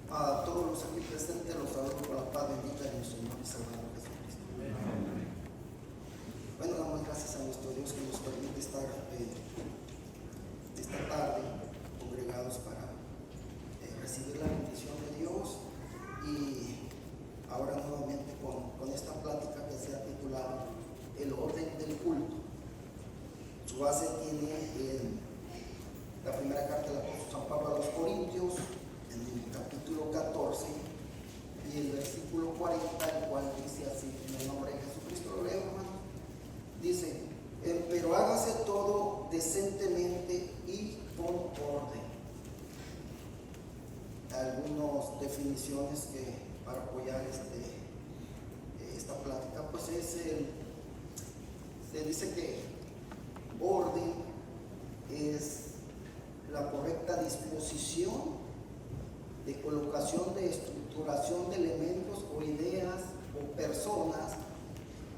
A todos los aquí presentes los saludo con la paz bendita de nuestro Señor y Salvador Jesucristo. Bueno, damos gracias a nuestro Dios que nos permite estar esta tarde congregados para recibir la bendición de Dios, y ahora nuevamente con esta plática que se ha titulado El orden del culto. Su base tiene la primera carta del apóstol San Pablo a los Corintios, en el capítulo 14 y el versículo 40, el cual dice así, en el nombre de Jesucristo. Lo leo, hermano. Dice: pero hágase todo decentemente y con orden. Algunas definiciones que para apoyar esta plática, pues se dice que orden es la correcta disposición de colocación, de estructuración de elementos o ideas o personas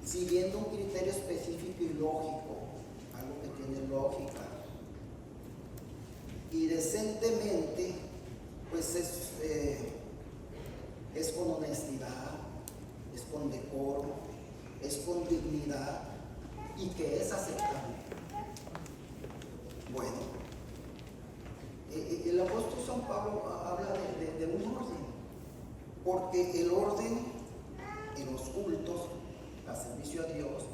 siguiendo un criterio específico y lógico, algo que tiene lógica. Y decentemente, pues es con honestidad, es con decoro, es con dignidad y que es aceptable. Bueno, el apóstol San Pablo habla de un orden, porque el orden en los cultos, al servicio a Dios,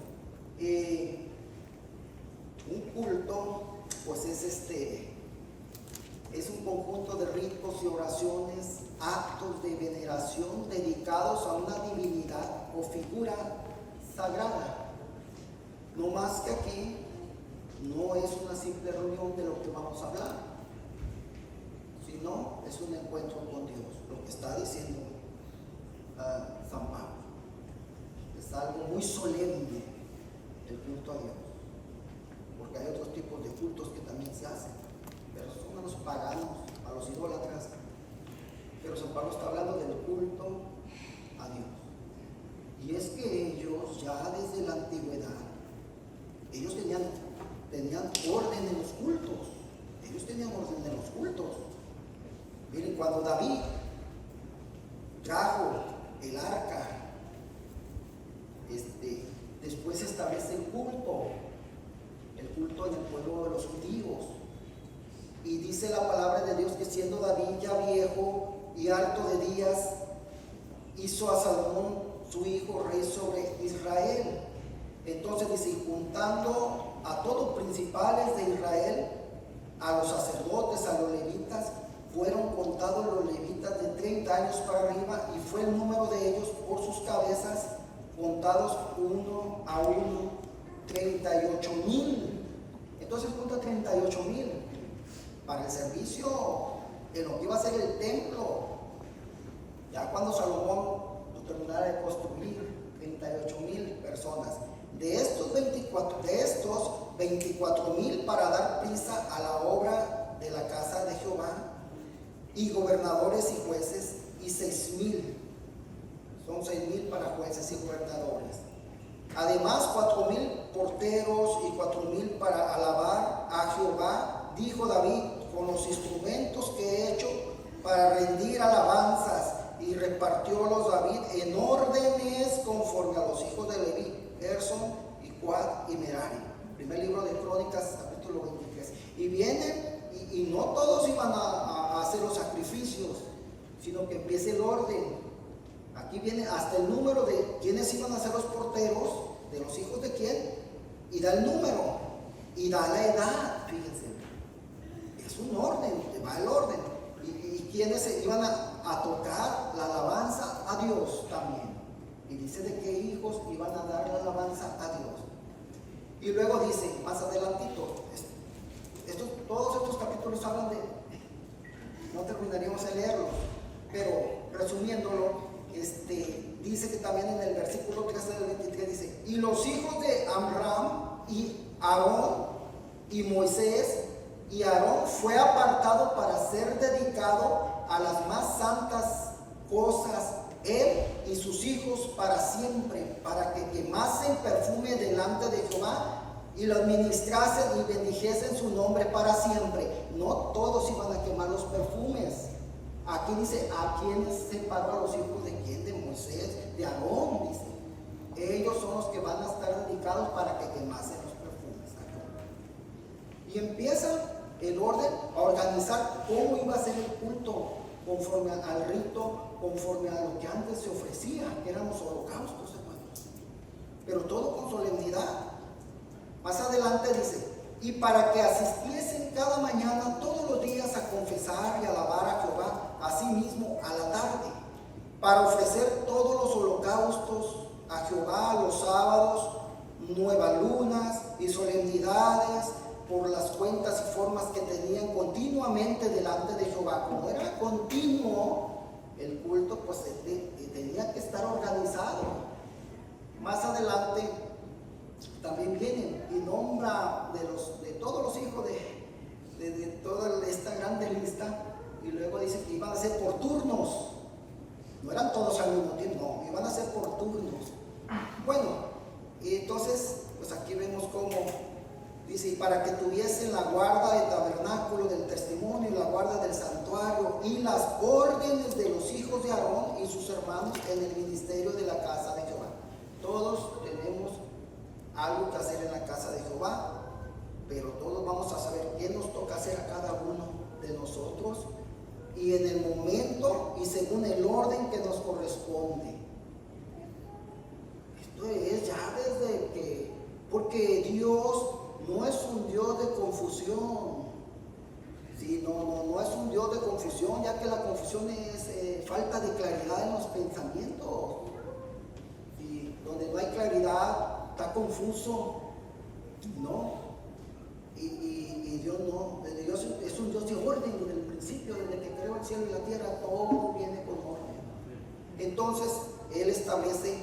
un culto pues es un conjunto de ritos y oraciones, actos de veneración dedicados a una divinidad o figura sagrada. No más que aquí no es una simple reunión de lo que vamos a hablar, sino es un encuentro con Dios, lo que está diciendo San Pablo. Es algo muy solemne el culto a Dios, porque hay otros tipos de cultos que también se hacen, pero son a los paganos, a los idólatras. Pero San Pablo está hablando del culto a Dios. Y es que ellos ya desde la antigüedad, ellos tenían orden en los cultos. Ellos tenían orden en los cultos. Miren, cuando David trajo el arca, después se establece el culto en el pueblo de los judíos. Y dice la palabra de Dios que siendo David ya viejo y harto de días, hizo a Salomón su hijo rey sobre Israel. Entonces dice: y juntando a todos los principales de Israel, a los sacerdotes, a los levitas, fueron contados los levitas de 30 años para arriba, y fue el número de ellos por sus cabezas, contados uno a uno, 38,000. Entonces junta 38,000 para el servicio en lo que iba a ser el templo. Ya cuando Salomón lo terminara de construir, 38,000 personas. De estos 24,000 para dar prisa a la obra de la casa de Jehová, y gobernadores y jueces, y 6,000. Son 6,000 para jueces y gobernadores. Además 4,000 porteros y 4,000 para alabar a Jehová, dijo David, con los instrumentos que he hecho para rendir alabanzas. Y repartiólos David en órdenes conforme a los hijos de Leví, Gerson y Coat y Merari. Primer libro de Crónicas, capítulo 23. Y vienen, y no todos iban a hacer los sacrificios, sino que empieza el orden. Aquí viene hasta el número de quienes iban a ser los porteros, de los hijos de quién, y da el número, y da la edad. Fíjense, es un orden, va el orden. Y quienes iban a tocar la alabanza a Dios también. Y dice de qué hijos iban a dar la alabanza a Dios. Y luego dice, más adelantito, todos estos capítulos hablan de, no terminaríamos de leerlos, pero resumiéndolo, dice que también en el versículo 13 del 23 dice: y los hijos de Amram y Aarón y Moisés, y Aarón fue apartado para ser dedicado a las más santas cosas, él y sus hijos para siempre, para que quemasen perfume delante de Jehová y lo administrasen y bendijesen su nombre para siempre. No todos iban a quemar los perfumes, Aquí dice, ¿a quiénes separó a los hijos de quién? De Moisés, de Aarón, dice. Ellos son los que van a estar dedicados para que quemasen los perfumes. Y empieza el orden a organizar cómo iba a ser el culto, conforme al rito, conforme a lo que antes se ofrecía, que eran los holocaustos, hermanos. Pero todo con solemnidad. Más adelante dice, y para que asistiesen cada mañana todos los días a confesar y alabar a Jehová, asimismo a la tarde, para ofrecer todos los holocaustos a Jehová los sábados, nuevas lunas y solemnidades, por las cuentas y formas que tenían continuamente delante de Jehová. Como era continuo el culto, pues tenía que estar organizado. Más adelante también vienen y nombra de todos los hijos de toda esta grande lista, y luego dice que iban a ser por turnos. No eran todos al mismo tiempo, no, iban a ser por turnos. Bueno, y entonces, pues aquí vemos cómo dice, y para que tuviesen la guarda del tabernáculo del testimonio y la guarda del santuario y las órdenes de los hijos de Aarón y sus hermanos en el ministerio de la casa de Jehová. Todos tenemos algo que hacer en la casa de Jehová, pero todos vamos a saber qué nos toca hacer a cada uno de nosotros y en el momento y según el orden que nos corresponde. Esto es ya desde que, porque Dios no es un Dios de confusión. Sí, no es un Dios de confusión, ya que la confusión es falta de claridad en los pensamientos. Y donde no hay claridad, está confuso, ¿no? Y Dios no, Dios es un Dios de orden desde el principio, desde que creó el cielo y la tierra, todo viene con orden. Entonces, Él establece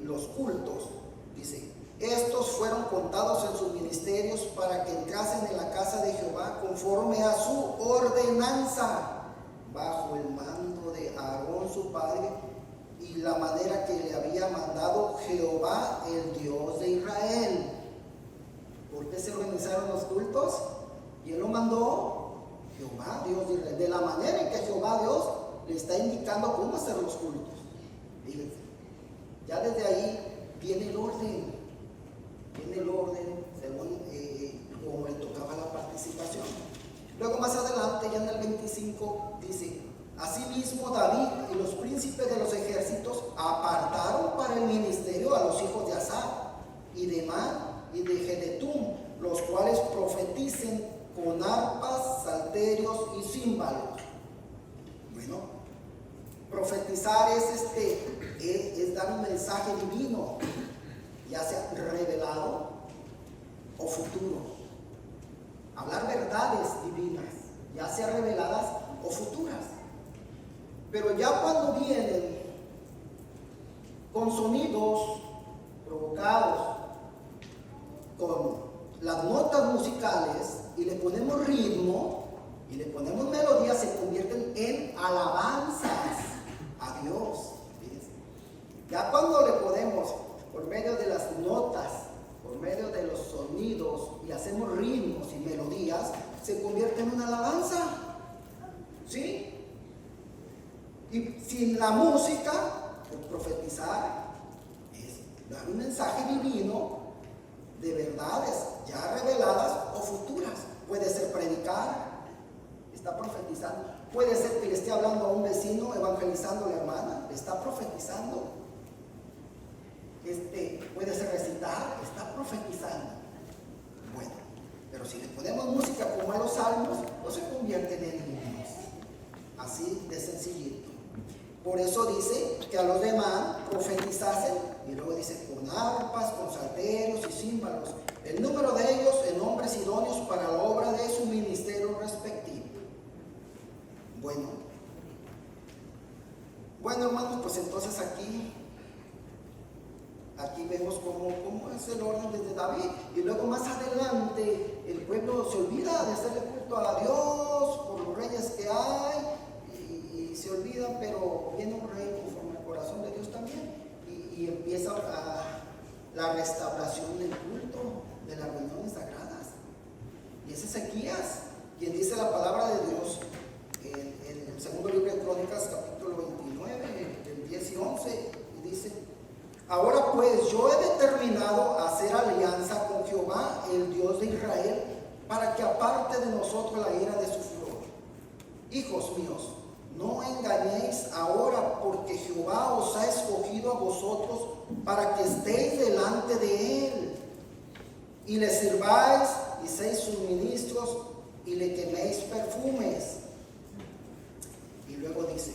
los cultos, dice, estos fueron contados en sus ministerios para que entrasen en la casa de Jehová conforme a su ordenanza, bajo el mando de Aarón su padre, y la manera que le había mandado Jehová, el Dios de Israel. ¿Por qué se organizaron los cultos? ¿Quién lo mandó? Jehová, Dios de Israel. De la manera en que Jehová Dios le está indicando cómo hacer los cultos. Fíjense, ya desde ahí viene el orden. Viene el orden según como le tocaba la participación. Luego más adelante, ya en el 25, dice, asimismo David y los príncipes de los ejércitos apartaron para el ministerio a los hijos de Asaf y de Man y de Jedutum, los cuales profeticen con arpas, salterios y címbalos. Bueno, profetizar es dar un mensaje divino, ya sea revelado o futuro. Hablar verdades divinas, ya sea reveladas o futuras. Pero ya cuando vienen con sonidos provocados, con las notas musicales, y le ponemos ritmo y le ponemos melodía, se convierten en alabanzas a Dios. ¿Fíjense? Ya cuando le ponemos por medio de las notas, por medio de los sonidos, y hacemos ritmos y melodías, se convierte en una alabanza. ¿Sí? Y sin la música, pues profetizar es dar un mensaje divino de verdades ya reveladas o futuras. Puede ser predicar, está profetizando. Puede ser que le esté hablando a un vecino, evangelizando a la hermana, está profetizando. Puede ser recitar, está profetizando. Bueno, pero si le ponemos música como a los salmos, no se convierten en himnos. Así de sencillito. Por eso dice que a los demás profetizasen, y luego dice con arpas, con salterios y címbalos, el número de ellos en hombres idóneos para la obra de su ministerio respectivo. Bueno hermanos, pues entonces aquí vemos cómo es el orden desde David, y luego más adelante el pueblo se olvida de hacerle culto a Dios por los reyes que hay, y se olvidan, pero viene un rey conforme al corazón de Dios también, y empieza la restauración del culto, de las reuniones sagradas. Y es Ezequías quien dice la palabra de Dios en Crónicas capítulo 29, del 10 y 11, y dice: ahora pues yo he determinado hacer alianza con Jehová, el Dios de Israel, para que aparte de nosotros la ira de su furor. Hijos míos, no engañéis ahora, porque Jehová os ha escogido a vosotros para que estéis delante de él, y le sirváis y seáis sus ministros, y le queméis perfumes. Y luego dice,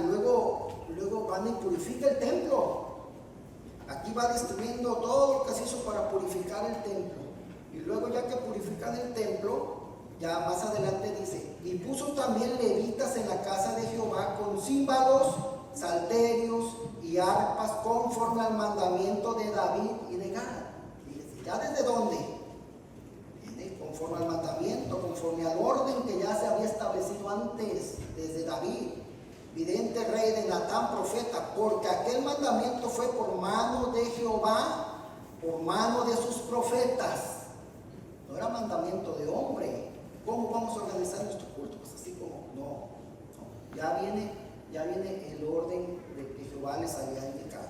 luego van y purifica el templo. Aquí va destruyendo todo lo que se hizo para purificar el templo. Y luego, ya que purifican el templo, ya más adelante dice: y puso también levitas en la casa de Jehová con címbalos, salterios y arpas, conforme al mandamiento de David y de Gad. Fíjense, ¿ya desde dónde? Conforme al mandamiento, conforme al orden que ya se había establecido antes, desde David, vidente, rey, de Natán, profeta, porque aquel mandamiento fue por mano de Jehová, por mano de sus profetas. No era mandamiento de hombre. ¿Cómo vamos a organizar nuestro culto? Pues así como, no. Ya viene el orden de que Jehová les había indicado.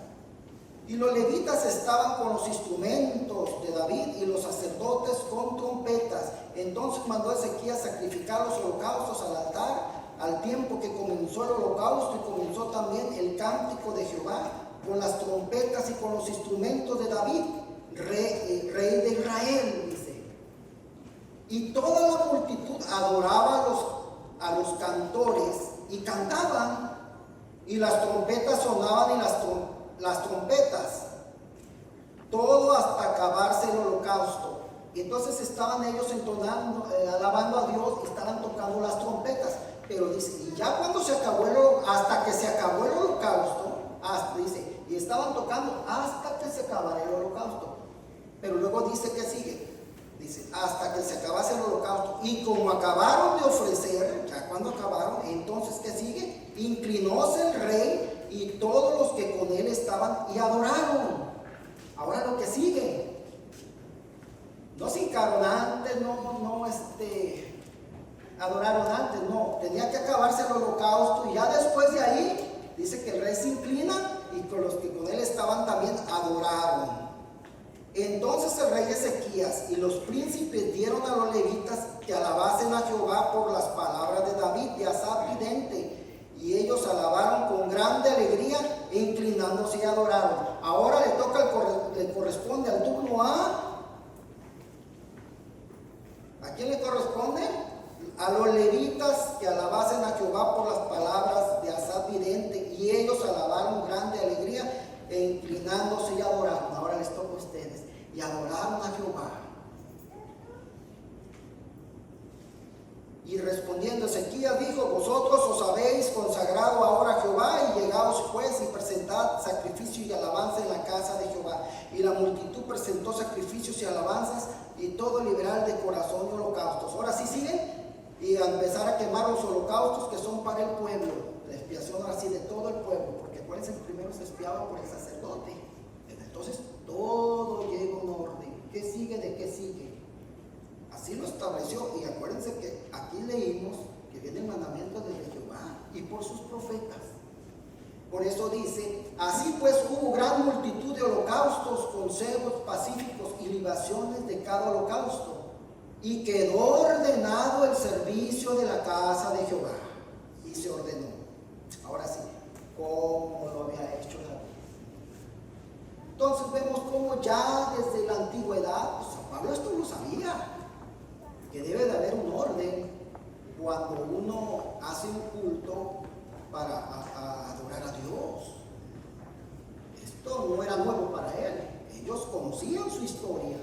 Y los levitas estaban con los instrumentos de David, y los sacerdotes con trompetas. Entonces mandó Ezequías sacrificar los holocaustos al altar, al tiempo que comenzó el holocausto, y comenzó también el cántico de Jehová con las trompetas y con los instrumentos de David, rey de Israel, dice. Y toda la multitud adoraba a los cantores, y cantaban, y las trompetas sonaban, y las trompetas, todo hasta acabarse el holocausto. Y entonces estaban ellos entonando, alabando a Dios, y estaban tocando las trompetas. Pero dice, y ya cuando se acabó hasta que se acabó el holocausto, dice, y estaban tocando hasta que se acabara el holocausto. Pero luego dice que sigue, dice, hasta que se acabase el holocausto. Y como acabaron de ofrecer, ya cuando acabaron, entonces ¿qué sigue? Inclinóse el rey y todos los que con él estaban, y adoraron. Ahora lo que sigue, no se hincaron antes, adoraron antes, no, tenía que acabarse el holocausto, y ya después de ahí dice que el rey se inclina, y con los que con él estaban también adoraron. Entonces el rey Ezequías y los príncipes dieron a los levitas que alabasen a Jehová por las palabras de David, de Asaf vidente, y ellos alabaron con grande alegría, e inclinándose y adoraron. Ahora le corresponde al turno ¿a quién le corresponde? A los levitas que alabasen a Jehová por las palabras de Asaf vidente, y ellos alabaron grande alegría, e inclinándose y adoraron. Ahora les toca a ustedes, y adoraron a Jehová. Y respondiendo Ezequías dijo: vosotros os habéis consagrado ahora a Jehová, y llegaos pues y presentad sacrificio y alabanza en la casa de Jehová. Y la multitud presentó sacrificios y alabanzas, y todo liberal de corazón y holocaustos. Ahora sí siguen, y a empezar a quemar los holocaustos que son para el pueblo, la expiación ahora sí de todo el pueblo, porque acuérdense que primero se expiaba por el sacerdote. Entonces todo llega en orden. ¿Qué sigue de qué sigue? Así lo estableció. Y acuérdense que aquí leímos que viene el mandamiento de Jehová y por sus profetas. Por eso dice: así pues hubo gran multitud de holocaustos, consejos pacíficos y libaciones de cada holocausto, y quedó ordenado el servicio de la casa de Jehová. Y se ordenó. Ahora sí, ¿cómo lo había hecho David? Entonces vemos cómo ya desde la antigüedad, pues San Pablo esto lo sabía, que debe de haber un orden cuando uno hace un culto para adorar a Dios. Esto no era nuevo para él, ellos conocían su historia.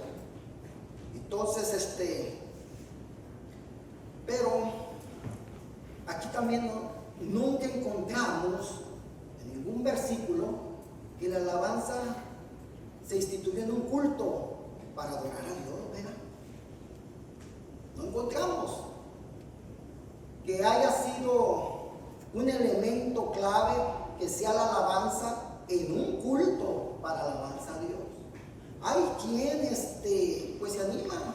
Entonces, pero aquí también nunca encontramos en ningún versículo que la alabanza se instituyó en un culto para adorar a Dios, ¿verdad? No encontramos que haya sido un elemento clave que sea la alabanza en un culto para alabanza a Dios. Hay quien pues se anima,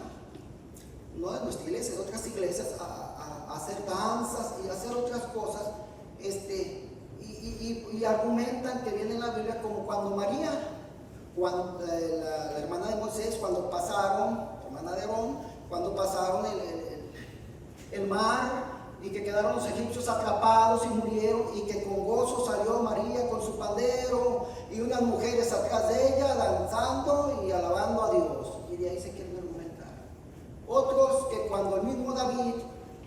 no de nuestra iglesia, de otras iglesias, a hacer danzas y hacer otras cosas argumentan que viene en la Biblia como cuando María, cuando la hermana de Moisés, cuando pasaron, hermana de Aarón, cuando pasaron el mar y que quedaron los egipcios atrapados y murieron, y que con gozo salió María con su pandero y unas mujeres atrás de ella danzando y alabando a Dios. Y de ahí se quieren argumentar. Otros que cuando el mismo David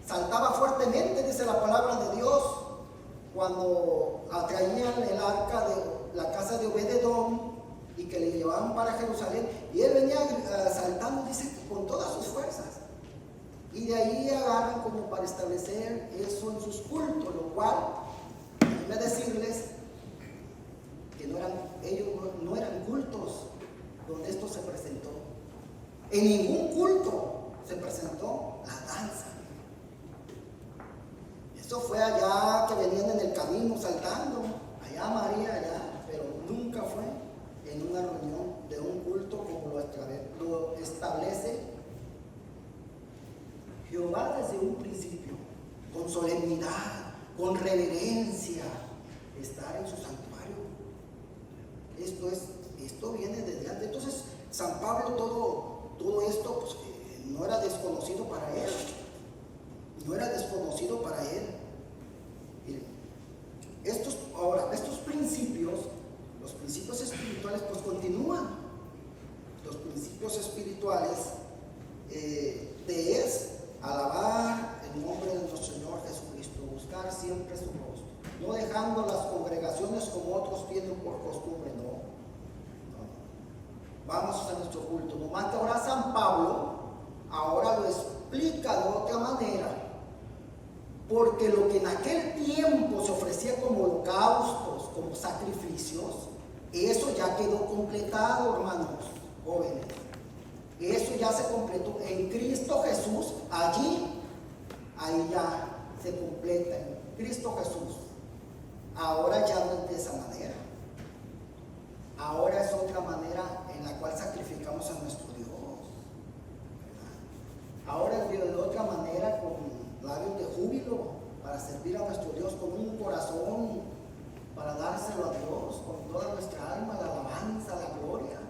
saltaba fuertemente, dice la palabra de Dios, cuando atraían el arca de la casa de Obed-edom y que le llevaban para Jerusalén, y él venía saltando, dice, con todas sus fuerzas. Y de ahí agarran como para establecer eso en sus cultos, lo cual, déjenme decirles que ellos no eran cultos donde esto se presentó. En ningún culto se presentó la danza. Eso fue allá que venían en el camino saltando, allá María, allá, pero nunca fue en una reunión de un culto como lo establece Jehová desde un principio, con solemnidad, con reverencia, estar en su santuario. Esto viene desde antes. Entonces, San Pablo, todo esto pues, no era desconocido para él. No era desconocido para él. Miren, estos principios, los principios espirituales, pues continúan. Los principios espirituales es alabar el nombre de nuestro Señor Jesucristo, buscar siempre su rostro, no dejando las congregaciones como otros tienen por costumbre, no. Vamos a nuestro culto. Nomás que ahora San Pablo ahora lo explica de otra manera, porque lo que en aquel tiempo se ofrecía como holocaustos, como sacrificios, eso ya quedó completado, hermanos jóvenes. Eso ya se completó en Cristo Jesús. Ahí ya se completa en Cristo Jesús. Ahora ya no es de esa manera. Ahora es otra manera en la cual sacrificamos a nuestro Dios, ¿verdad? Ahora es de otra manera, con labios de júbilo, para servir a nuestro Dios, con un corazón para dárselo a Dios, con toda nuestra alma, la alabanza, la gloria.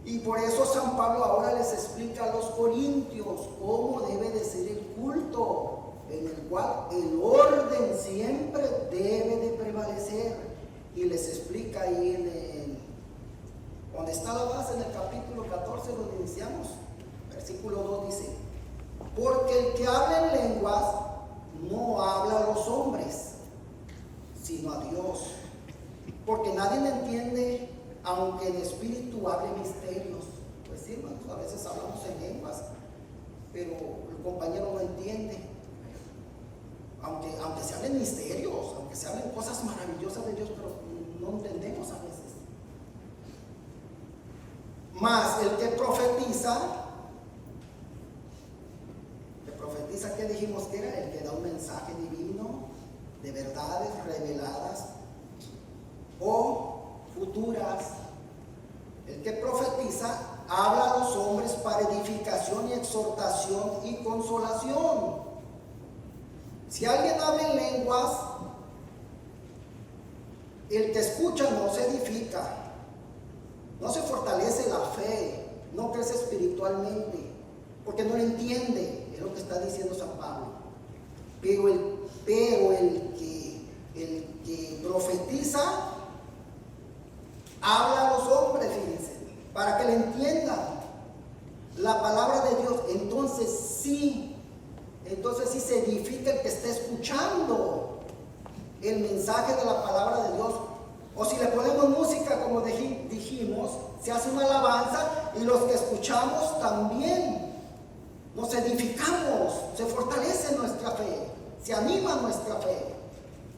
Y por eso San Pablo ahora les explica a los corintios cómo debe de ser el culto, en el cual el orden siempre debe de prevalecer. Y les explica ahí donde está la base, en el capítulo 14, donde iniciamos, versículo 2 dice: porque el que habla en lenguas no habla a los hombres, sino a Dios, porque nadie le entiende, aunque en espíritu hable misterios. Pues sí, hermanos, a veces hablamos en lenguas, pero el compañero no entiende. Aunque se hablen misterios, aunque se hablen cosas maravillosas de Dios, pero no entendemos a veces. Más el que profetiza, ¿qué dijimos que era? El que da un mensaje divino, de verdades reveladas o futuras. El que profetiza habla a los hombres para edificación y exhortación y consolación. Si alguien habla en lenguas, el que escucha no se edifica, no se fortalece la fe, no crece espiritualmente, porque no lo entiende, es lo que está diciendo San Pablo. Pero el que profetiza habla a los hombres, fíjense, para que le entiendan la palabra de Dios. Entonces sí se edifica el que está escuchando el mensaje de la palabra de Dios. O si le ponemos música, como dijimos, se hace una alabanza y los que escuchamos también nos edificamos, se fortalece nuestra fe, se anima nuestra fe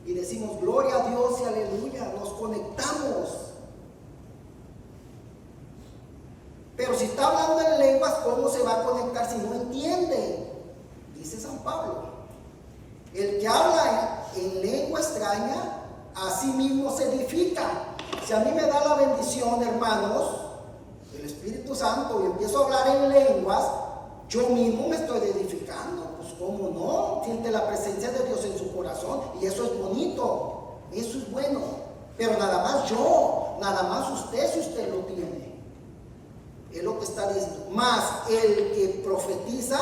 y decimos gloria a Dios y aleluya, nos conectamos. Pero si está hablando en lenguas, ¿cómo se va a conectar si no entiende? Dice San Pablo: el que habla en lengua extraña, a sí mismo se edifica. Si a mí me da la bendición, hermanos, el Espíritu Santo, y empiezo a hablar en lenguas, yo mismo me estoy edificando. Pues cómo no, siente la presencia de Dios en su corazón, y eso es bonito. eso es bueno, pero nada más yo, nada más usted, si usted lo tiene. Es lo que está diciendo. Más el que profetiza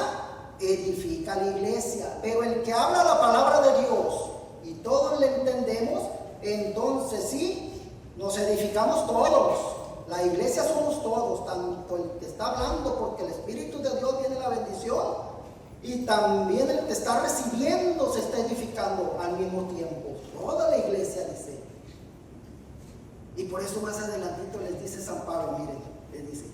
edifica la iglesia, pero el que habla la palabra de Dios y todos le entendemos, entonces sí, nos edificamos todos. La iglesia somos todos, tanto el que está hablando, porque el Espíritu de Dios tiene la bendición, y también el que está recibiendo se está edificando al mismo tiempo. Toda la iglesia dice. Y por eso más adelantito les dice San Pablo, miren, les dice: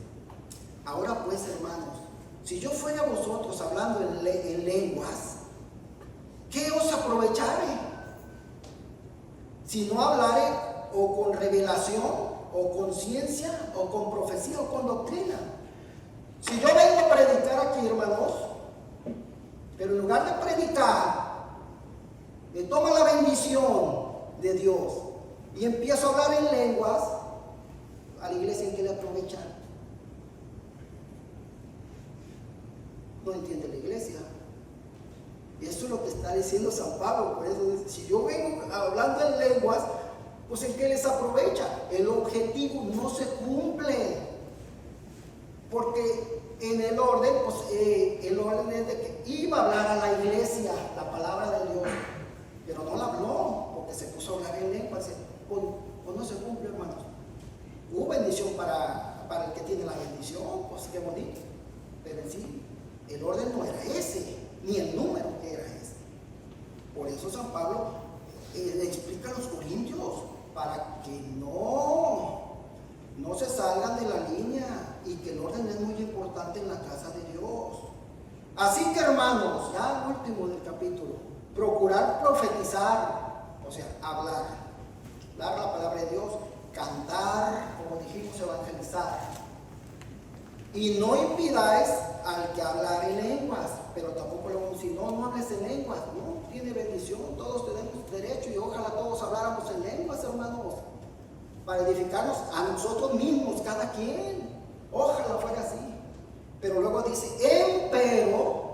ahora pues, hermanos, si yo fuera vosotros hablando en lenguas, ¿qué os aprovecharé? Si no hablare o con revelación, o con ciencia, o con profecía, o con doctrina. Si yo vengo a predicar aquí, hermanos, pero en lugar de predicar, me toma la bendición de Dios y empiezo a hablar en lenguas, a la iglesia, ¿en qué le aprovechan? No entiende la iglesia. Y eso es lo que está diciendo San Pablo. Por eso dice: si yo vengo hablando en lenguas, pues ¿en qué les aprovecha? El objetivo no se cumple. Porque en el orden, pues el orden es de que iba a hablar a la iglesia la palabra de Dios, pero no la habló, porque se puso a hablar en lenguas. Pues no se cumple, hermanos. Hubo bendición para el que tiene la bendición, pues qué bonito. Pero en sí, el orden no era ese, ni el número que era ese. Por eso San Pablo le explica a los corintios, para que no se salgan de la línea, y que el orden es muy importante en la casa de Dios. Así que, hermanos, ya al último del capítulo, procurar profetizar, o sea, hablar la palabra de Dios, cantar, como dijimos, evangelizar. Y no impidáis al que habla en lenguas, pero tampoco le vamos a decir: no hables en lenguas. No, tiene bendición, todos tenemos derecho, y ojalá todos habláramos en lenguas, hermanos, para edificarnos a nosotros mismos, cada quien. Ojalá fuera así. Pero luego dice: empero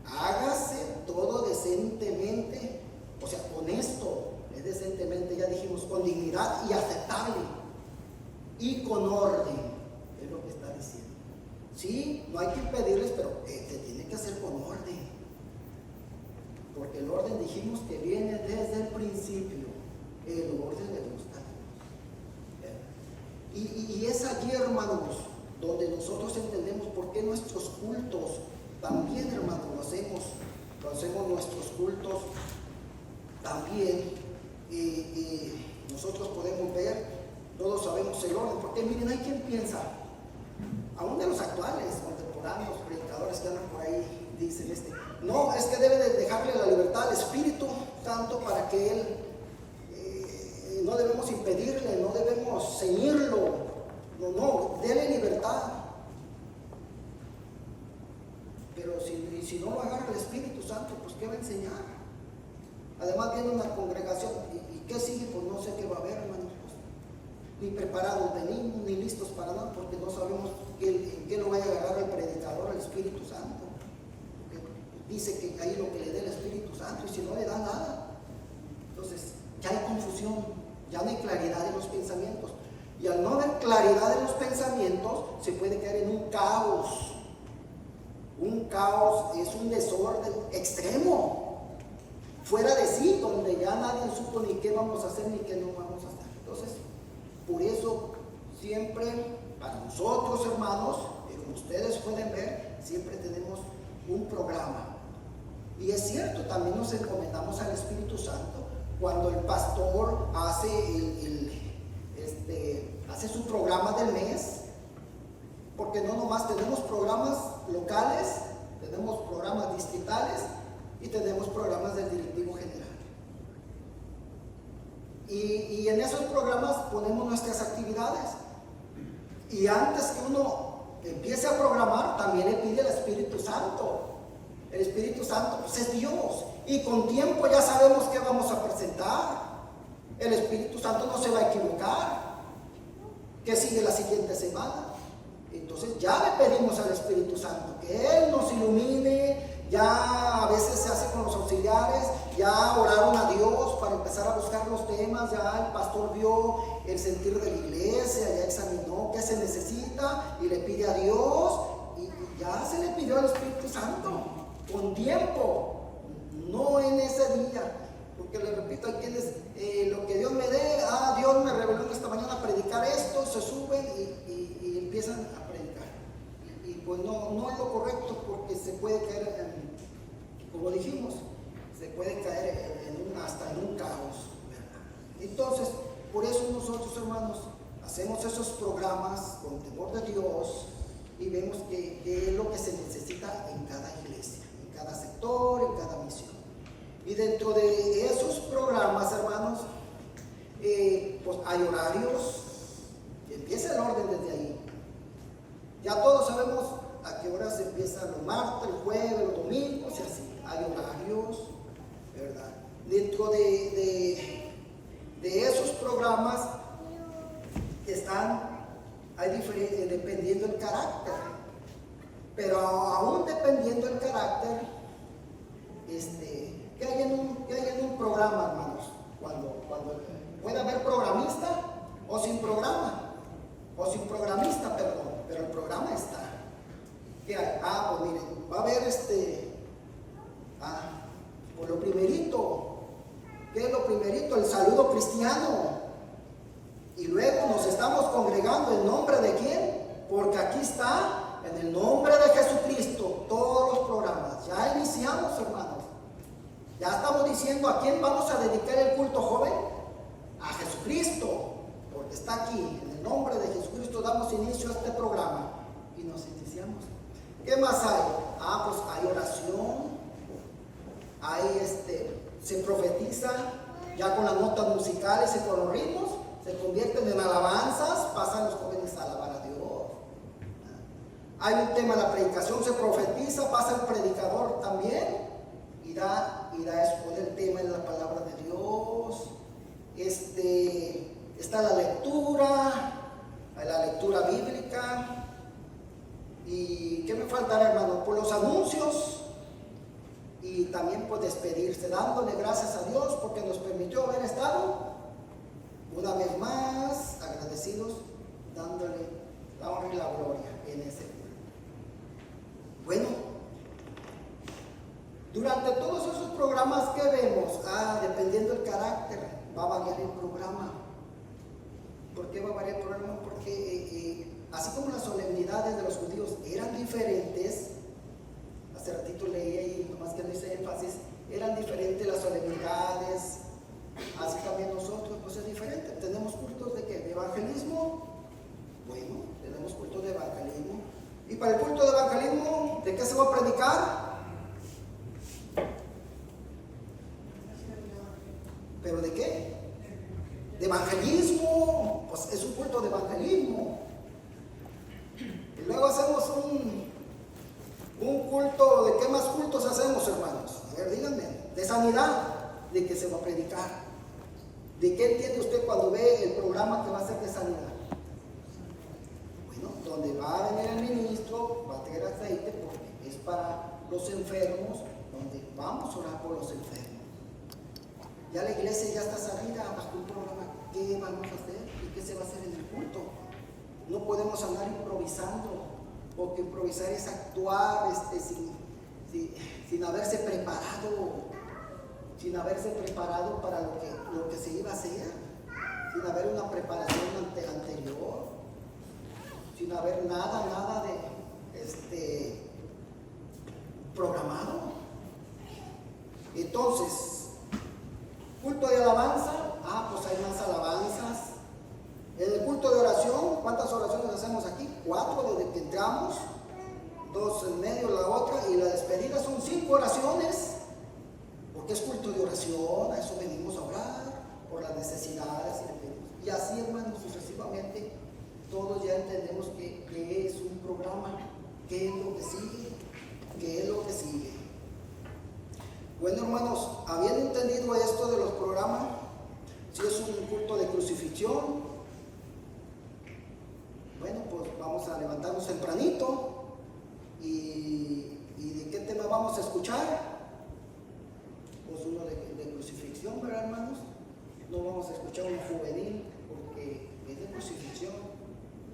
hágase todo decentemente, o sea, honesto, es decentemente, ya dijimos, con dignidad y aceptable, y con orden. Es lo que está diciendo. Sí, no hay que impedirles, pero se tiene que hacer con orden. Porque el orden, dijimos, que viene desde el principio. El orden le gusta a Dios. Y es allí, hermanos, donde nosotros entendemos por qué nuestros cultos también, hermanos, lo hacemos nuestros cultos también. Nosotros podemos ver, todos sabemos el orden, porque miren, hay quien piensa, aún de los actuales, contemporáneos, predicadores que andan por ahí, dicen no, es que debe de dejarle la libertad al Espíritu Santo para que Él, no debemos impedirle, no debemos ceñirlo, no, déle libertad. Pero si no lo agarra el Espíritu Santo, pues ¿qué va a enseñar? Además viene una congregación, ¿y qué sigue? Pues no sé qué va a haber, hermanos. Ni preparados venimos, ni listos para nada, porque no sabemos en qué lo vaya a agarrar el predicador, el Espíritu Santo. Porque dice que ahí lo que le dé el Espíritu Santo, y si no le da nada, entonces ya hay confusión, ya no hay claridad en los pensamientos. Y al no haber claridad en los pensamientos, se puede caer en un caos. Un caos es un desorden extremo, fuera de sí, donde ya nadie supo ni qué vamos a hacer ni qué no vamos a hacer. Entonces, por eso siempre, para nosotros, hermanos, como ustedes pueden ver, siempre tenemos un programa. Y es cierto, también nos encomendamos al Espíritu Santo. Cuando el pastor hace hace su programa del mes, porque no nomás tenemos programas locales, tenemos programas distritales y tenemos programas del directivo general. Y en esos programas ponemos nuestras actividades. Y antes que uno empiece a programar, también le pide al Espíritu Santo. El Espíritu Santo, pues, es Dios. Y con tiempo ya sabemos qué vamos a presentar. El Espíritu Santo no se va a equivocar. ¿Qué sigue la siguiente semana? Entonces ya le pedimos al Espíritu Santo que Él nos ilumine. Ya a veces se hace con los auxiliares, ya oraron a Dios para empezar a buscar los temas. Ya el pastor vio el sentir de la iglesia, ya examinó qué se necesita y le pide a Dios, y ya se le pidió al Espíritu Santo con tiempo, no en ese día. Porque le repito, hay quienes lo que Dios me dé, Dios me reveló esta mañana a predicar esto, se suben y empiezan a predicar. Y pues no es lo correcto, porque se puede caer como dijimos, se puede caer hasta en un caos, ¿verdad? Entonces, por eso nosotros, hermanos, hacemos esos programas con temor de Dios y vemos qué es lo que se necesita en cada iglesia, en cada sector, en cada misión. Y dentro de esos programas, hermanos, pues hay horarios, empieza el orden desde ahí. Ya todos sabemos a qué horas empiezan los martes, los jueves, los domingos y así. Hay horarios, ¿verdad? Dentro de esos programas hay diferentes, dependiendo del carácter. Pero aún dependiendo del carácter, ¿qué hay en un programa, hermanos? Cuando puede haber programista o sin programa, o sin programista, perdón, pero el programa está. ¿Qué hay? Pues miren, va a haber por lo primerito, ¿qué es lo primerito? El saludo cristiano. Y luego nos estamos congregando en nombre de quién, porque aquí está, en el nombre de Jesucristo, todos los programas. Ya iniciamos, hermanos. Ya estamos diciendo a quién vamos a dedicar el culto joven. A Jesucristo, porque está aquí. En el nombre de Jesucristo damos inicio a este programa y nos iniciamos. ¿Qué más hay? Pues hay oración, se profetiza ya con las notas musicales y con los ritmos, se convierten en alabanzas, pasan los jóvenes a alabar a Dios. Hay un tema de la predicación, se profetiza, pasa el predicador también y da expone el tema en la palabra de Dios. Está la lectura bíblica. ¿Y qué me faltará, hermano? Por los anuncios y también pues despedirse, dándole gracias a Dios porque nos permitió haber estado una vez más agradecidos, dándole la honra y la gloria en ese día. Bueno, durante todos esos programas que vemos, dependiendo del carácter, va a variar el programa. ¿Por qué va a variar el programa? Porque así como las solemnidades de los judíos eran diferentes, hace ratito leí ahí, nomás que no hice énfasis, eran diferentes las solemnidades, así también nosotros, pues es diferente. Tenemos cultos de ¿qué? ¿De evangelismo? Bueno, tenemos cultos de evangelismo. Y para el culto de evangelismo, ¿de qué se va a predicar? ¿Pero de qué? De evangelismo, pues es un culto de evangelismo. Y luego hacemos un culto. ¿De qué más cultos hacemos, hermanos? A ver, díganme. De sanidad. ¿De qué se va a predicar? ¿De qué entiende usted cuando ve el programa que va a ser de sanidad? Bueno, donde va a venir el ministro, va a tener aceite porque es para los enfermos, donde vamos a orar por los enfermos. Ya la iglesia ya está salida bajo un programa. ¿Qué vamos a hacer? ¿Y qué se va a hacer en el culto? No podemos andar improvisando, porque improvisar es actuar sin haberse preparado, para lo que se iba a hacer, sin haber una preparación anterior, sin haber nada de programado. Entonces, culto de alabanza, pues hay más alabanzas. En el culto de oración, ¿cuántas oraciones hacemos aquí? 4 desde que entramos, 2 en medio, la otra, y la despedida son 5 oraciones, porque es culto de oración, a eso venimos a orar, por las necesidades, y así, hermanos, sucesivamente, todos ya entendemos que es un programa, qué es lo que sigue. Bueno, hermanos, habiendo entendido esto de los programas, si es un culto de crucifixión, bueno, pues vamos a levantarnos tempranito. ¿Y de qué tema vamos a escuchar? Pues uno de crucifixión, ¿verdad, hermanos? escuchado un juvenil porque es de crucifixión.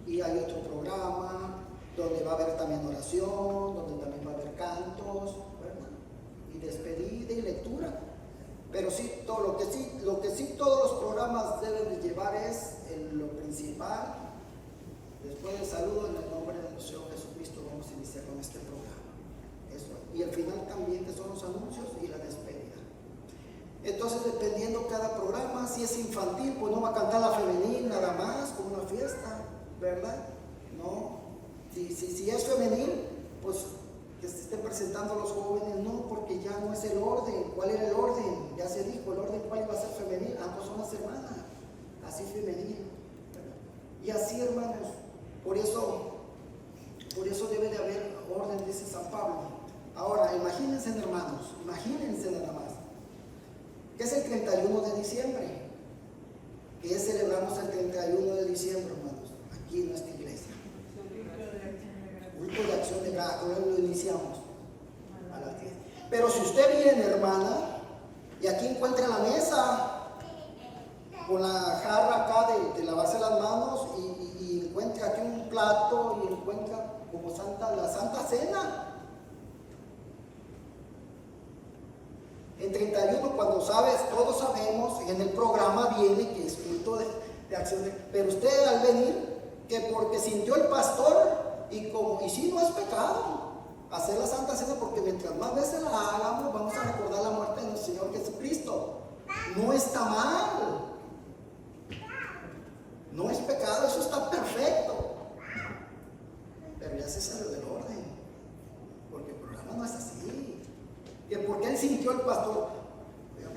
Y hay otro programa donde va a haber también oración, donde también va a haber cantos, ¿verdad? Y despedida y lectura. Pero sí, lo que sí todos los programas deben de llevar es lo principal. Después del saludo, en el nombre de nuestro Señor Jesucristo, vamos a iniciar con este programa. Eso. Y al final también, que son los anuncios y la despedida. Entonces, dependiendo cada programa, si es infantil, pues no va a cantar la femenil nada más, como una fiesta, ¿verdad? No. Si es femenil, pues que se estén presentando los jóvenes, no, porque ya no es el orden. ¿Cuál era el orden? Ya se dijo, el orden cuál iba a ser femenil. Pues son las hermanas, así femenil. Y así, hermanos, por eso debe de haber orden, dice San Pablo. Ahora, imagínense, hermanos, imagínense nada más. ¿Qué es el 31 de diciembre? ¿Qué celebramos el 31 de diciembre, hermanos? Aquí en nuestra iglesia. Culto de acción de gracias, lo iniciamos a las 10. Pero si usted viene, hermana, y aquí encuentra la mesa con la jarra acá de lavarse las manos y encuentra aquí un plato y encuentra como la Santa Cena. En 31, cuando todos sabemos, en el programa viene que es culto de acción pero usted al venir, que porque sintió el pastor, y si no es pecado hacer la Santa Cena, porque mientras más veces la hagamos, vamos a recordar la muerte de nuestro Señor Jesucristo. No está mal, no es pecado, eso está perfecto, pero ya se salió del orden, porque el programa no es así. Que porque él sintió el pastor, no.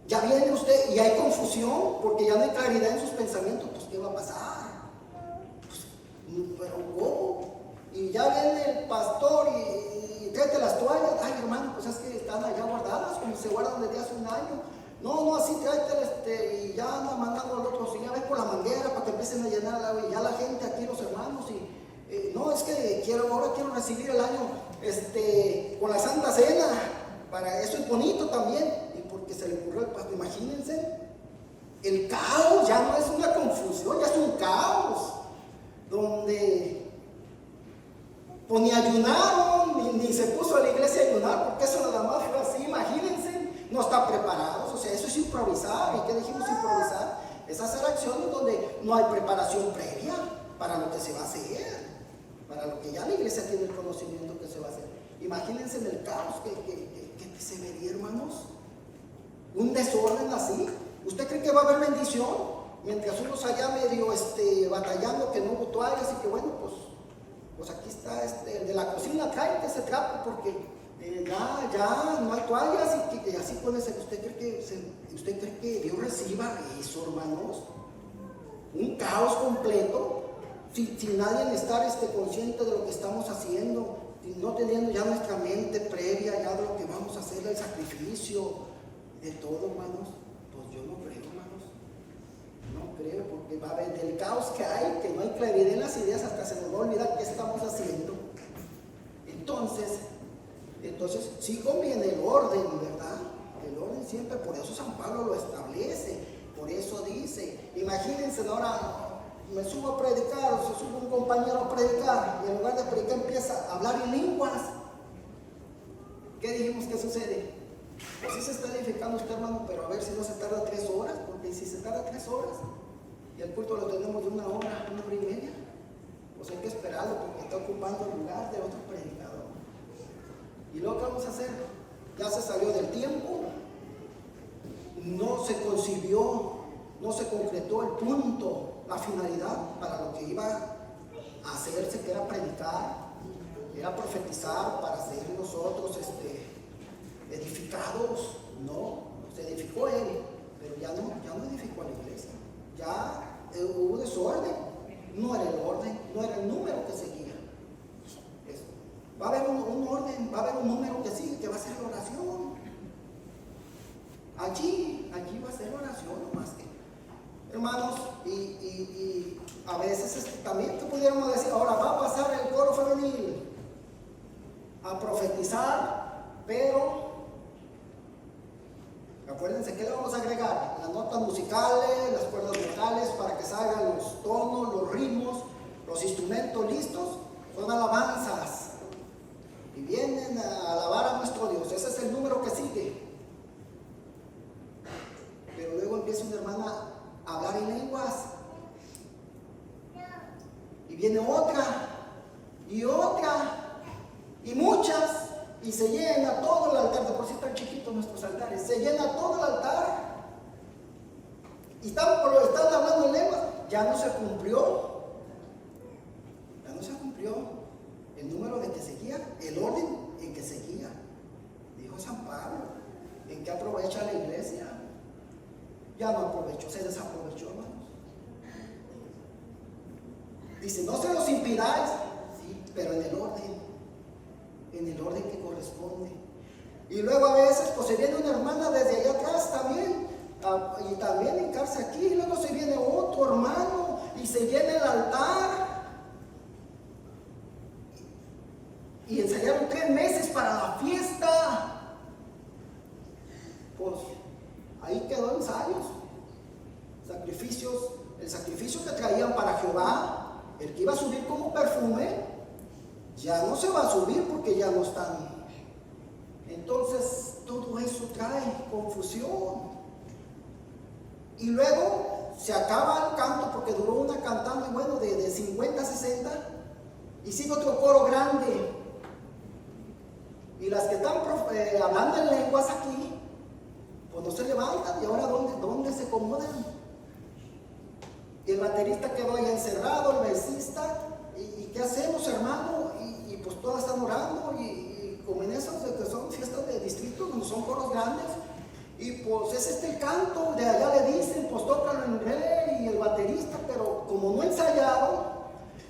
Ya viene usted y hay confusión, porque ya no hay claridad en sus pensamientos. Pues ¿qué va a pasar? Pues, pero ¿cómo? Y ya viene el pastor y tráete las toallas. Ay, hermano, pues es que están allá guardadas, como se guardan desde hace un año. No, así tráete y ya anda mandando al otro, si ya ves por la manguera para que empiecen a llenar el agua. Y ya la gente aquí, los hermanos, no, es que ahora quiero recibir el año con la Santa Cena. Para eso es bonito también. Y porque se le ocurrió el pastor, imagínense, el caos ya no es una confusión, ya es un caos. Donde pues ni ayunaron, ni se puso a la iglesia a ayunar, porque eso nada más fue así, imagínense, no están preparados. O sea, eso es improvisar. ¿Y qué dijimos improvisar? Es hacer acciones donde no hay preparación previa para lo que se va a hacer, para lo que ya la iglesia tiene el conocimiento que se va a hacer. Imagínense en el caos que se vería, hermanos, un desorden así. ¿Usted cree que va a haber bendición? Mientras unos allá medio batallando que no hubo toallas y que bueno, pues aquí está el de la cocina, tráete ese trapo porque ya no hay toallas y así puede ser. ¿Usted cree que Dios reciba eso, hermanos? Un caos completo. Sin nadie estar consciente de lo que estamos haciendo, no teniendo ya nuestra mente previa ya de lo que vamos a hacer, el sacrificio, de todo, hermanos. Pues yo no creo, hermanos. No creo, porque va a haber del caos que hay, que no hay claridad en las ideas, hasta se nos va a olvidar qué estamos haciendo. Entonces sí conviene el orden, ¿verdad? El orden siempre, por eso San Pablo lo establece, por eso dice, imagínense ahora. Me subo a predicar, o se sube un compañero a predicar, y en lugar de predicar empieza a hablar en lenguas. ¿Qué dijimos que sucede? Pues sí se está edificando usted, hermano, pero a ver si no se tarda 3 horas, porque si se tarda 3 horas, y el culto lo tenemos de 1 hora, 1 hora y media, pues hay que esperarlo, porque está ocupando el lugar de otro predicador. ¿Y luego qué vamos a hacer? Ya se salió del tiempo, no se concibió, no se concretó el punto, la finalidad para lo que iba a hacerse, que era predicar, era profetizar, para ser nosotros edificados. No, se edificó él, pero ya no edificó a la iglesia. Ya hubo desorden, no era el orden, no era el número que seguía. Va a haber un orden, va a haber un número que sigue, que va a ser la oración. Allí va a ser la oración, no más que. Hermanos, y a veces también te pudiéramos decir, ahora va a pasar el coro femenil a profetizar, pero Acuérdense que le vamos a agregar las notas musicales, las cuerdas vocales para que salgan los tonos, los ritmos, los instrumentos listos. Son alabanzas y vienen a alabar a nuestro Dios. Ese es el número que sigue. Pero luego empieza una hermana a hablar en lenguas y viene otra y otra y muchas, y se llena todo el altar. De por sí están chiquitos nuestros altares, se llena todo el altar y están hablando en lenguas. Ya no se cumplió el número de que seguía, el orden en que seguía. Dijo San Pablo, ¿en qué aprovecha la iglesia? Ya no aprovechó, se desaprovechó, hermanos. Dice, no se los impidáis, sí, pero en el orden que corresponde. Y luego a veces pues se viene una hermana desde allá atrás también, y también encarce aquí, y luego se viene otro hermano y se llena el altar. Y ensayaron 3 meses para la fiesta. Pues ahí quedó ensayos, sacrificios, el sacrificio que traían para Jehová, el que iba a subir como perfume, ya no se va a subir porque ya no están. Entonces todo eso trae confusión. Y luego se acaba el canto porque duró una cantando, y bueno, de 50 a 60, y sigue otro coro grande. Y las que están hablando en lenguas aquí, pues no se levantan. ¿Y ahora dónde se acomodan? Y el baterista quedó ahí encerrado, el bassista. ¿Y qué hacemos, hermano? Y pues todas están orando. Y como en esos que son fiestas de distrito, donde son coros grandes. Y pues es el canto. De allá le dicen, pues tócalo en re, y el baterista, pero como no ensayaron.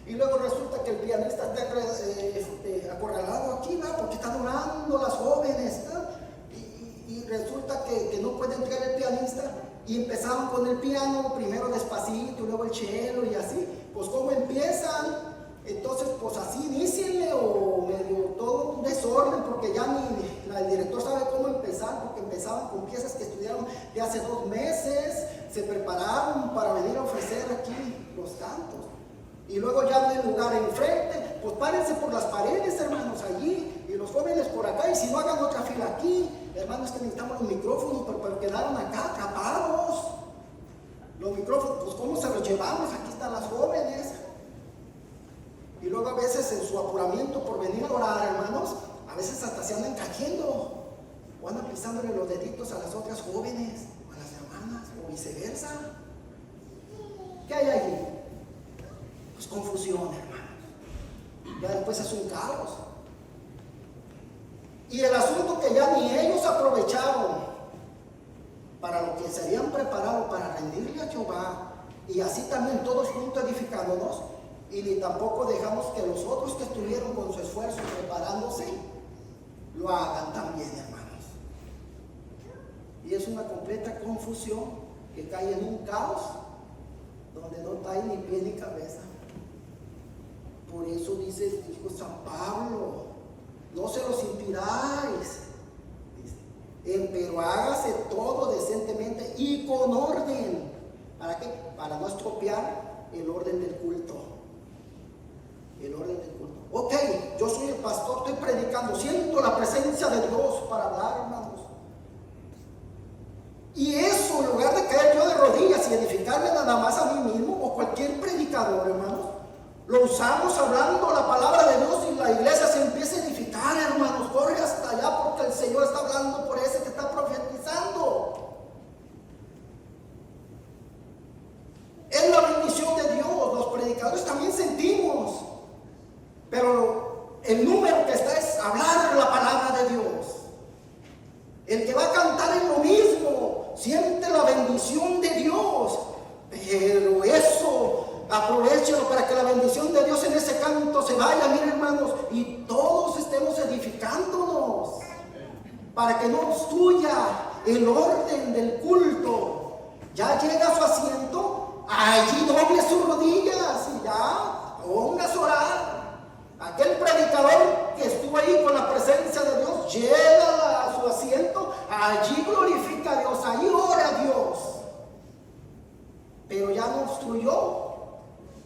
Y luego resulta que el pianista está acorralado aquí, ¿no? Porque están orando las jóvenes, ¿no? Y resulta que no puede entrar el pianista. Y empezaron con el piano, primero despacito, luego el cello y así. Pues ¿cómo empiezan? Entonces pues así inícienle, o medio todo un desorden, porque ya ni el director sabe cómo empezar, porque empezaban con piezas que estudiaron de hace 2 meses, se prepararon para venir a ofrecer aquí los cantos. Y luego ya no hay lugar enfrente, pues párense por las paredes, hermanos, allí, y los jóvenes por acá, y si no, hagan otra fila aquí. Hermanos, que necesitamos los micrófonos, pero quedaron acá atrapados. Los micrófonos, pues ¿cómo se los llevamos? Aquí están las jóvenes. Y luego a veces en su apuramiento por venir a orar, hermanos, a veces hasta se andan cayendo, o andan pisándole los deditos a las otras jóvenes, o a las hermanas, o viceversa. ¿Qué hay allí? Pues confusión, hermanos. Ya después es un caos. Y el asunto que ya ni ellos aprovecharon para lo que se habían preparado para rendirle a Jehová, y así también todos juntos edificándonos, y ni tampoco dejamos que los otros que estuvieron con su esfuerzo preparándose lo hagan también, hermanos. Y es una completa confusión que cae en un caos donde no trae ni pie ni cabeza. Por eso dijo San Pablo, no se los impidáis, pero hágase todo decentemente y con orden. ¿Para qué? Para no estropear el orden del culto. El orden del culto. Ok, yo soy el pastor, estoy predicando, siento la presencia de Dios para hablar, hermanos. Y eso, en lugar de caer yo de rodillas y edificarme nada más a mí mismo, o cualquier predicador, hermanos, lo usamos hablando la palabra de Dios, y la iglesia se empieza a edificar, hermanos. Corre hasta allá porque el Señor está hablando por ese que está profetizando. Es la bendición de Dios. Los predicadores también sentimos, pero el número que está es hablar la palabra de Dios. El que va a cantar es lo mismo, siente la bendición de Dios, pero eso aprovechalo para que la bendición de Dios en ese canto se vaya, miren, hermanos, y todos estemos edificándonos, para que no obstruya el orden del culto. Ya llega a su asiento, allí doble sus rodillas y ya pongas a orar. Aquel predicador que estuvo ahí con la presencia de Dios, llega a su asiento, allí glorifica a Dios, allí ora a Dios. Pero ya no obstruyó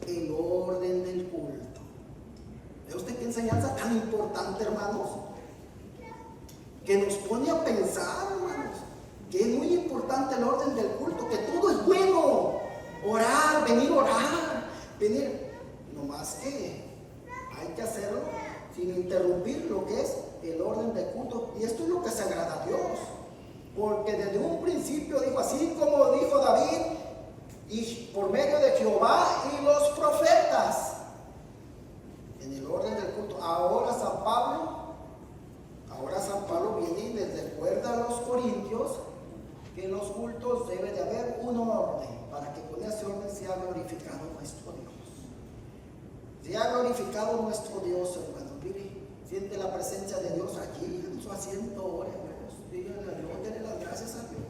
el orden del culto. ¿Ve usted qué enseñanza tan importante, hermanos? Que nos pone a pensar, hermanos, que es muy importante el orden del culto, que todo es bueno. Orar, venir a orar, venir, no más que hay que hacerlo sin interrumpir lo que es el orden del culto. Y esto es lo que se agrada a Dios, porque desde un principio dijo, así como dijo David, y por medio de Jehová y los profetas, en el orden del culto. Ahora San Pablo viene y les recuerda a los corintios que en los cultos debe de haber un orden, para que con ese orden sea glorificado nuestro Dios. Sea glorificado nuestro Dios, hermano. Mire, siente la presencia de Dios allí en su asiento, ore a Dios, dígale a Dios, denle las gracias a Dios.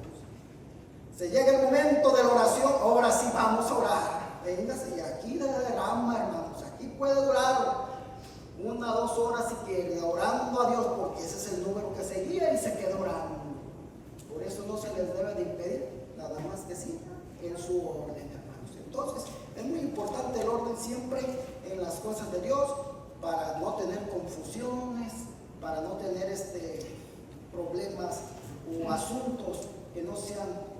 Se llega el momento de la oración, ahora sí vamos a orar. Véngase, y aquí derrama, hermanos, aquí puede durar 1 o 2 horas si quiere, orando a Dios, porque ese es el número que seguía y se quedó orando. Por eso no se les debe de impedir, nada más que sí, en su orden, hermanos. Entonces, es muy importante el orden siempre en las cosas de Dios, para no tener confusiones, para no tener problemas o asuntos que no sean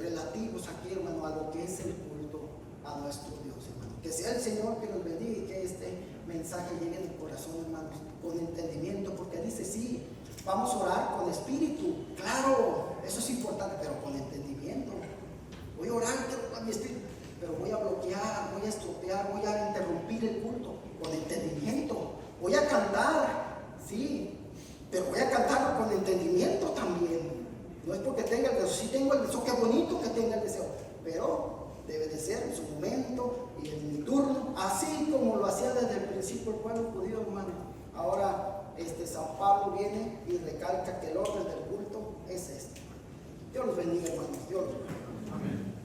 relativos aquí, hermano, a lo que es el culto a nuestro Dios, hermano. Que sea el Señor que nos bendiga y que este mensaje llegue en el corazón, hermanos, con entendimiento, porque dice, sí, vamos a orar con espíritu, claro, eso es importante, pero con entendimiento. Voy a orar con mi espíritu, pero voy a bloquear, voy a estropear, voy a interrumpir el culto con entendimiento. Voy a cantar, sí, pero voy a cantarlo con entendimiento también. No es porque tenga el deseo, sí tengo el deseo, qué bonito que tenga el deseo, pero debe de ser en su momento y en mi turno, así como lo hacía desde el principio el pueblo judío, hermano. Ahora San Pablo viene y recalca que el orden del culto es este. Dios los bendiga, hermanos. Dios los bendiga. Amén.